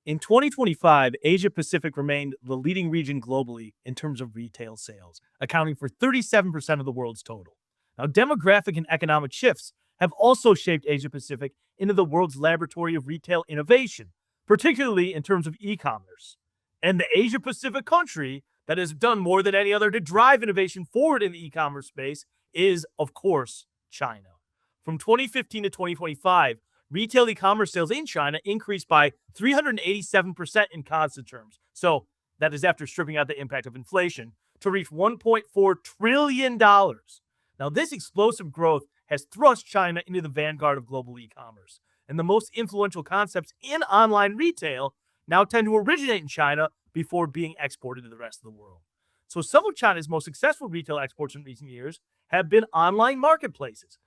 In 2025, Asia Pacific remained the leading region globally in terms of retail sales, accounting for 37% of the world's total. Now, demographic and economic shifts have also shaped Asia Pacific into the world's laboratory of retail innovation, particularly in terms of e commerce. And the Asia Pacific country that has done more than any other to drive innovation forward in the e commerce space is, of course, China. From 2015 to 2025, retail e-commerce sales in China increased by 387% in constant terms. So that is after stripping out the impact of inflation to reach $1.4 trillion. Now, this explosive growth has thrust China into the vanguard of global e-commerce. And the most influential concepts in online retail now tend to originate in China before being exported to the rest of the world. So some of China's most successful retail exports in recent years have been online marketplaces.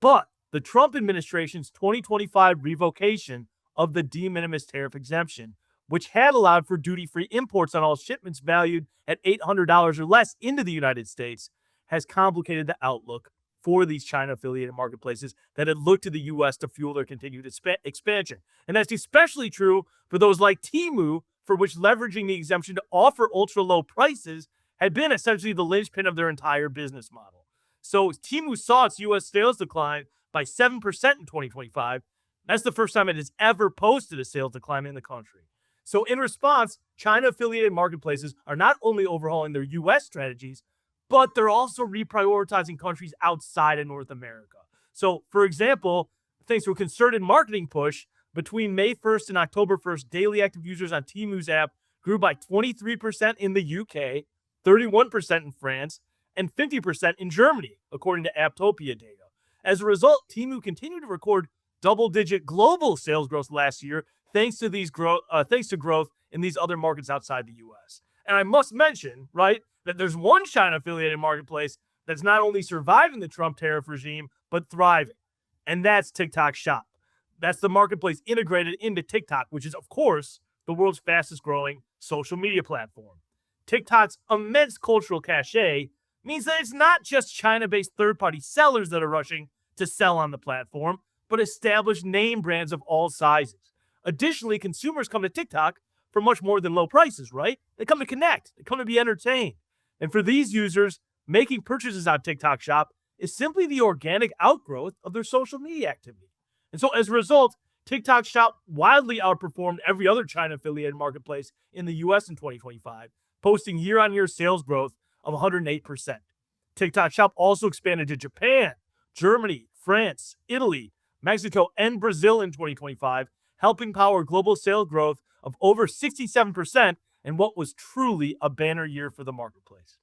But the Trump administration's 2025 revocation of the de minimis tariff exemption, which had allowed for duty-free imports on all shipments valued at $800 or less into the United States, has complicated the outlook for these China-affiliated marketplaces that had looked to the U.S. to fuel their continued expansion. And that's especially true for those like Temu, for which leveraging the exemption to offer ultra-low prices had been essentially the linchpin of their entire business model. So Temu saw its U.S. sales decline by 7% in 2025. That's the first time it has ever posted a sales decline in the country. So in response, China-affiliated marketplaces are not only overhauling their U.S. strategies, but they're also reprioritizing countries outside of North America. So, for example, thanks to a concerted marketing push, between May 1st and October 1st, daily active users on Temu's app grew by 23% in the UK, 31% in France, and 50% in Germany, according to Apptopia data. As a result, Temu continued to record double-digit global sales growth last year, thanks to growth in these other markets outside the U.S. And I must mention, right, that there's one China-affiliated marketplace that's not only surviving the Trump tariff regime, but thriving. And that's TikTok Shop. That's the marketplace integrated into TikTok, which is, of course, the world's fastest-growing social media platform. TikTok's immense cultural cachet means that it's not just China-based third-party sellers that are rushing to sell on the platform, but established name brands of all sizes. Additionally, consumers come to TikTok for much more than low prices, right? They come to connect. They come to be entertained. And for these users, making purchases on TikTok Shop is simply the organic outgrowth of their social media activity. And so as a result, TikTok Shop wildly outperformed every other China-affiliated marketplace in the US in 2025, posting year-on-year sales growth of 108%. TikTok Shop also expanded to Japan, Germany, France, Italy, Mexico, and Brazil in 2025, helping power global sales growth of over 67% in what was truly a banner year for the marketplace.